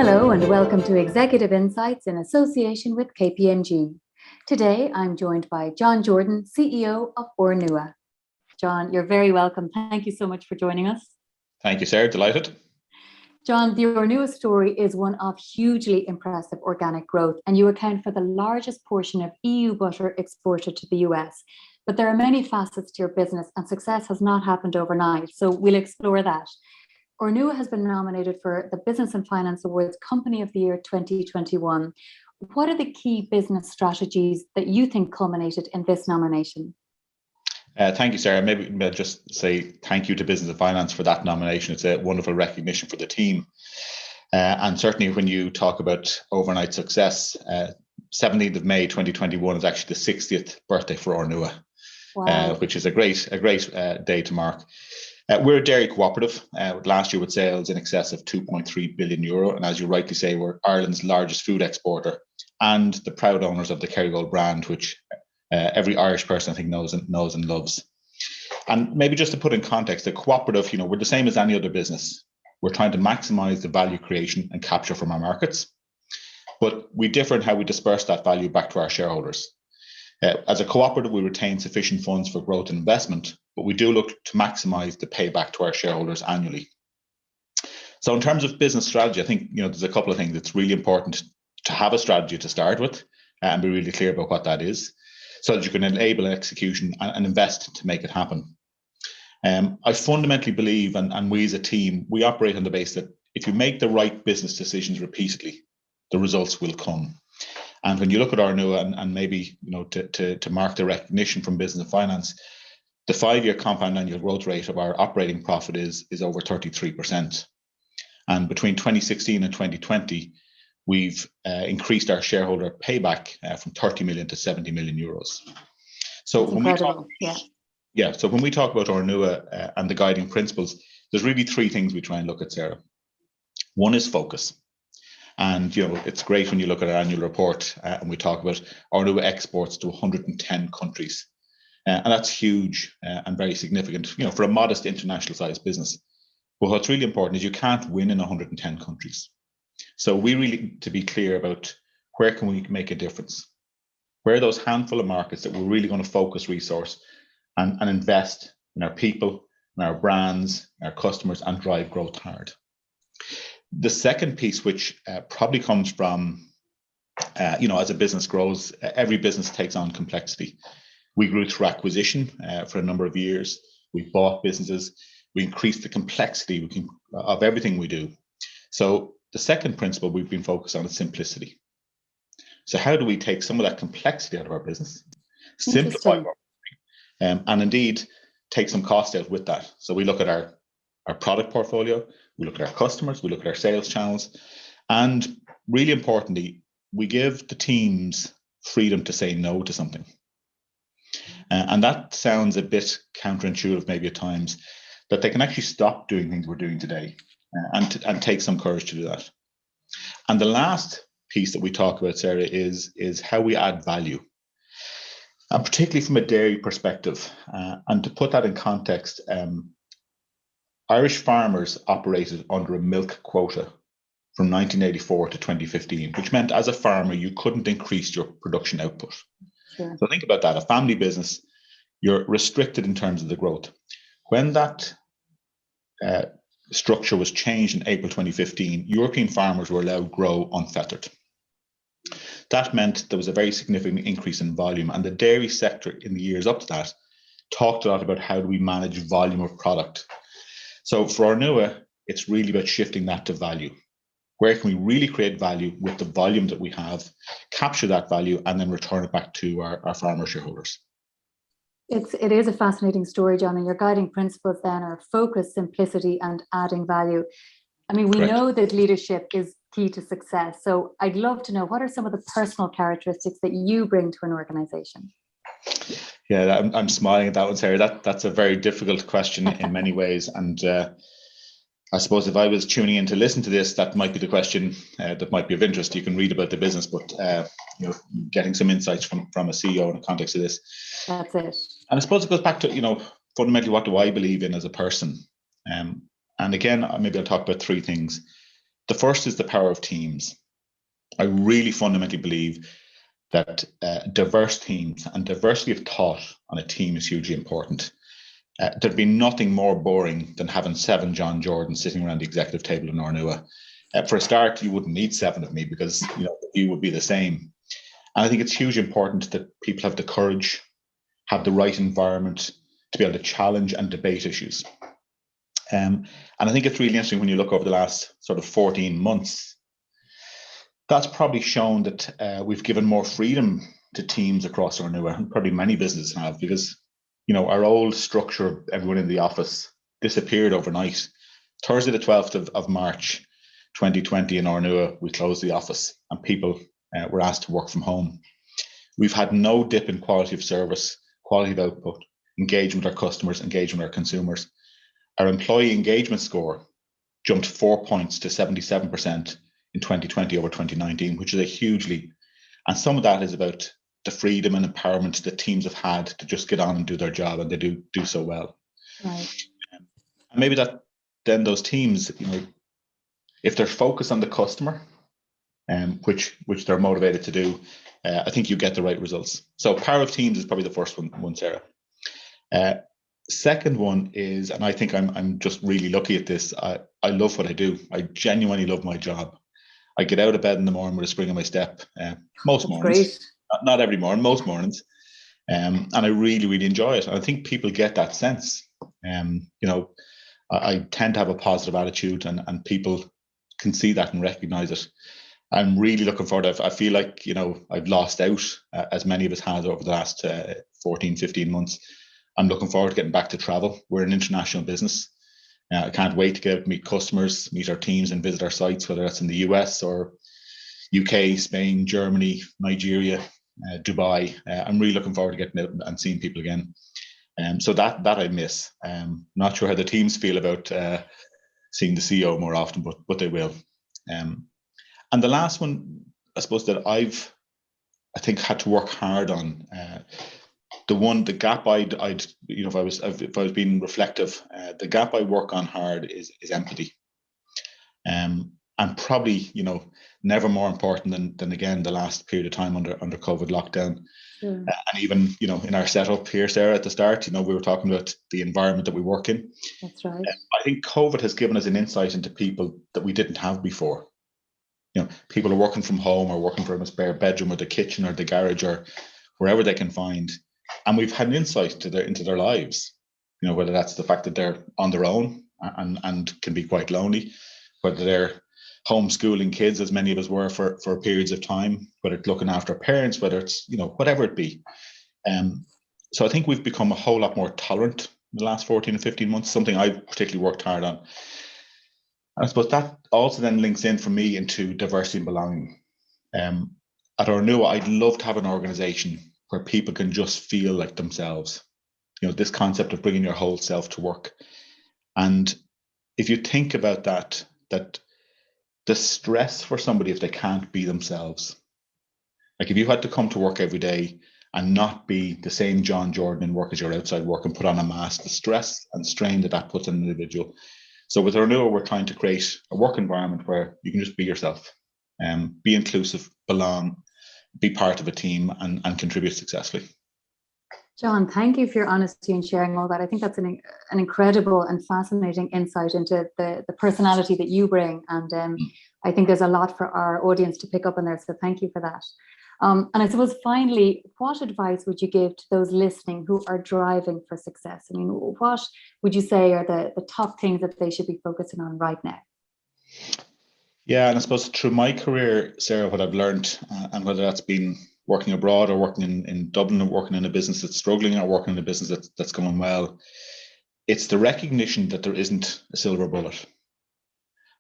Hello and welcome to Executive Insights in association with KPMG. Today I'm joined by John Jordan, CEO of Ornua. John, you're very welcome. Thank you so much for joining us. Thank you, Sarah. Delighted. John, the Ornua story is one of hugely impressive organic growth, and you account for the largest portion of EU butter exported to the US. But there are many facets to your business, and success has not happened overnight, so we'll explore that. Ornua has been nominated for the Business and Finance Awards Company of the Year 2021. What are the key business strategies that you think culminated in this nomination? Thank you, Sarah. Maybe I'll just say thank you to Business and Finance for that nomination. It's a wonderful recognition for the team. And certainly when you talk about overnight success, 17th of May 2021 is actually the 60th birthday for Ornua, wow. Which is a great day to mark. We're a dairy cooperative, last year with sales in excess of €2.3 billion. And as you rightly say, we're Ireland's largest food exporter and the proud owners of the Kerrygold brand, which every Irish person I think knows and loves. And maybe just to put in context, the cooperative, we're the same as any other business. We're trying to maximize the value creation and capture from our markets. But we differ in how we disperse that value back to our shareholders. As a cooperative, we retain sufficient funds for growth and investment, but we do look to maximize the payback to our shareholders annually. So in terms of business strategy, I think there's a couple of things. It's really important to have a strategy to start with and be really clear about what that is, so that you can enable execution and invest to make it happen. I fundamentally believe, and we as a team, we operate on the basis that if you make the right business decisions repeatedly, the results will come. And when you look at Ornua and maybe to mark the recognition from Business and Finance, the 5-year compound annual growth rate of our operating profit is over 33%. And between 2016 and 2020, we've increased our shareholder payback from 30 million to 70 million euros. So when we talk, so when we talk about Ornua and the guiding principles, there's really 3 things we try and look at, Sarah. One is focus. And it's great when you look at our annual report and we talk about Ornua exports to 110 countries. And that's huge and very significant, for a modest international sized business. But what's really important is you can't win in 110 countries. So we really need to be clear about where can we make a difference? Where are those handful of markets that we're really going to focus resource and invest in our people, in our brands, our customers, and drive growth hard. The second piece, which probably comes from, as a business grows, every business takes on complexity. We grew through acquisition for a number of years. We bought businesses. We increased the complexity of everything we do. So the second principle we've been focused on is simplicity. So how do we take some of that complexity out of our business, simplify and indeed take some cost out with that? So we look at our product portfolio, we look at our customers, we look at our sales channels, and really importantly, we give the teams freedom to say no to something. And that sounds a bit counterintuitive maybe at times, that they can actually stop doing things we're doing today and take some courage to do that. And the last piece that we talk about, Sarah, is how we add value. And particularly from a dairy perspective. And to put that in context, Irish farmers operated under a milk quota from 1984 to 2015, which meant as a farmer, you couldn't increase your production output. Sure. So think about that. A family business, you're restricted in terms of the growth. When that structure was changed in April 2015, European farmers were allowed to grow unfettered. That meant there was a very significant increase in volume, and the dairy sector in the years up to that talked a lot about how do we manage volume of product. So for Ornua, it's really about shifting that to value. Where can we really create value with the volume that we have, capture that value, and then return it back to our farmer shareholders? It is a fascinating story, John, and your guiding principles then are focus, simplicity, and adding value. I mean, we know that leadership is key to success. So I'd love to know, what are some of the personal characteristics that you bring to an organization? Yeah, I'm smiling at that one, Sarah. That's a very difficult question in many ways. And I suppose if I was tuning in to listen to this, that might be the question that might be of interest. You can read about the business, but getting some insights from a CEO in the context of this. That's it. And I suppose it goes back to, fundamentally, what do I believe in as a person? And again, maybe I'll talk about 3 things. The first is the power of teams. I really fundamentally believe that diverse teams and diversity of thought on a team is hugely important. There'd be nothing more boring than having 7 John Jordans sitting around the executive table in Ornua. For a start, you wouldn't need 7 of me because the view would be the same. And I think it's hugely important that people have the courage, have the right environment to be able to challenge and debate issues. And I think it's really interesting when you look over the last sort of 14 months, that's probably shown that we've given more freedom to teams across Ornua, and probably many businesses have, because our old structure of everyone in the office disappeared overnight. Thursday, the 12th of March, 2020 in Ornua, we closed the office and people were asked to work from home. We've had no dip in quality of service, quality of output, engagement with our customers, engagement with our consumers. Our employee engagement score jumped 4 points to 77% in 2020 over 2019, which is a huge leap. And some of that is about the freedom and empowerment that teams have had to just get on and do their job, and they do so well. Right. And maybe that then those teams, if they're focused on the customer, which they're motivated to do, I think you get the right results. So power of teams is probably the first one, Sarah. Second one is, and I think I'm just really lucky at this, I love what I do. I genuinely love my job. I get out of bed in the morning with a spring in my step, most mornings. Great. Not every morning, most mornings. And I really, really enjoy it. And I think people get that sense. I tend to have a positive attitude, and people can see that and recognize it. I'm really looking forward. I feel like, I've lost out, as many of us have over the last 14, 15 months. I'm looking forward to getting back to travel. We're an international business. I can't wait to get out, meet customers, meet our teams, and visit our sites, whether that's in the US or UK, Spain, Germany, Nigeria, Dubai. I'm really looking forward to getting out and seeing people again. So that I miss. Not sure how the teams feel about seeing the CEO more often, but they will. And the last one, I suppose, that I think had to work hard on. The gap I'd if I was being reflective, the gap I work on hard is empathy. And probably, never more important than again the last period of time under COVID lockdown. Sure. And even, in our setup here, Sarah, at the start, we were talking about the environment that we work in. That's right. I think COVID has given us an insight into people that we didn't have before. People are working from home or working from a spare bedroom or the kitchen or the garage or wherever they can find. And we've had an insight into their lives, whether that's the fact that they're on their own and can be quite lonely, whether they're homeschooling kids, as many of us were for periods of time, whether it's looking after parents, whether it's, whatever it be. So I think we've become a whole lot more tolerant in the last 14 or 15 months, something I particularly worked hard on. And I suppose that also then links in for me into diversity and belonging. At Ornua, I'd love to have an organization where people can just feel like themselves. This concept of bringing your whole self to work. And if you think about that the stress for somebody if they can't be themselves, like if you had to come to work every day and not be the same John Jordan in work as you're outside work and put on a mask, the stress and strain that puts on an individual. So with Ornua, we're trying to create a work environment where you can just be yourself, be inclusive, belong, be part of a team and contribute successfully. John, thank you for your honesty and sharing all that. I think that's an incredible and fascinating insight into the personality that you bring. And I think there's a lot for our audience to pick up on there. So thank you for that. And I suppose finally, what advice would you give to those listening who are driving for success? I mean, what would you say are the top things that they should be focusing on right now? Yeah, and I suppose through my career, Sarah, what I've learned, and whether that's been working abroad or working in Dublin or working in a business that's struggling or working in a business that's going well, it's the recognition that there isn't a silver bullet.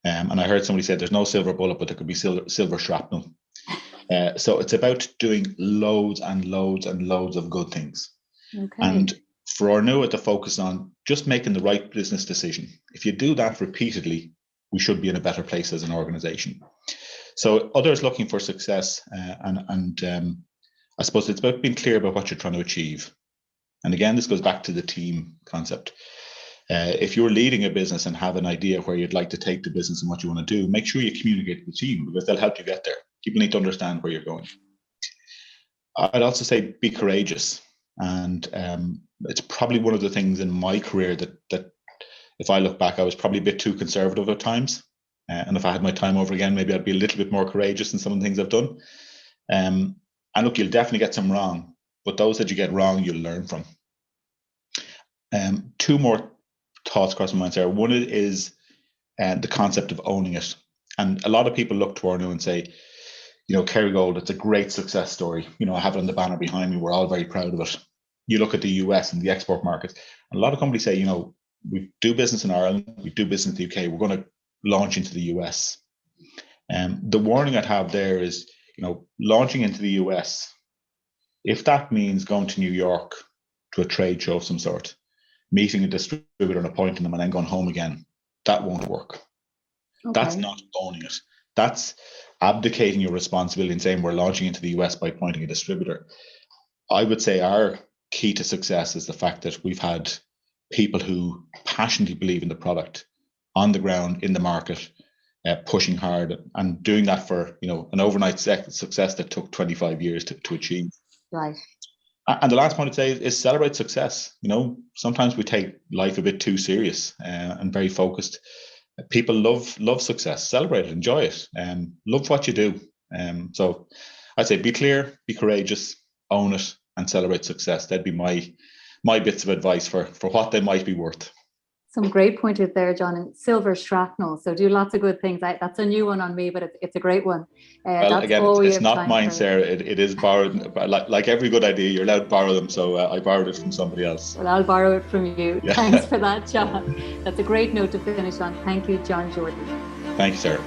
And I heard somebody say there's no silver bullet, but there could be silver shrapnel. So it's about doing loads and loads and loads of good things. Okay. And for Ornua to focus on just making the right business decision. If you do that repeatedly, we should be in a better place as an organization. So others looking for success, and I suppose it's about being clear about what you're trying to achieve. And again, this goes back to the team concept. If you're leading a business and have an idea where you'd like to take the business and what you want to do, make sure you communicate with the team, because they'll help you get there. People need to understand where you're going. I'd also say be courageous. And it's probably one of the things in my career that if I look back, I was probably a bit too conservative at times. And if I had my time over again, maybe I'd be a little bit more courageous in some of the things I've done. And look, you'll definitely get some wrong, but those that you get wrong, you'll learn from. Two more thoughts cross my mind, Sarah. One is the concept of owning it. And a lot of people look to Ornua and say, Kerrygold, it's a great success story. I have it on the banner behind me. We're all very proud of it. You look at the US and the export markets, and a lot of companies say, we do business in Ireland, we do business in the UK, we're going to launch into the US. The warning I'd have there is, launching into the US, if that means going to New York to a trade show of some sort, meeting a distributor and appointing them and then going home again, that won't work. Okay. That's not owning it. That's abdicating your responsibility and saying we're launching into the US by appointing a distributor. I would say our key to success is the fact that we've had people who passionately believe in the product on the ground, in the market, pushing hard and doing that for, an overnight success that took 25 years to achieve. Right. And the last point I'd say is celebrate success. Sometimes we take life a bit too serious and very focused. People love success. Celebrate it, enjoy it, love what you do. So I'd say be clear, be courageous, own it, and celebrate success. That'd be my bits of advice for what they might be worth. Some great pointers there, John. And silver shrapnel. So do lots of good things. That's a new one on me, but it's a great one. Well, again, it's not mine, Sarah. It is borrowed. Like every good idea, you're allowed to borrow them. So I borrowed it from somebody else. Well, I'll borrow it from you. Yeah. Thanks for that, John. That's a great note to finish on. Thank you, John Jordan. Thank you, Sarah.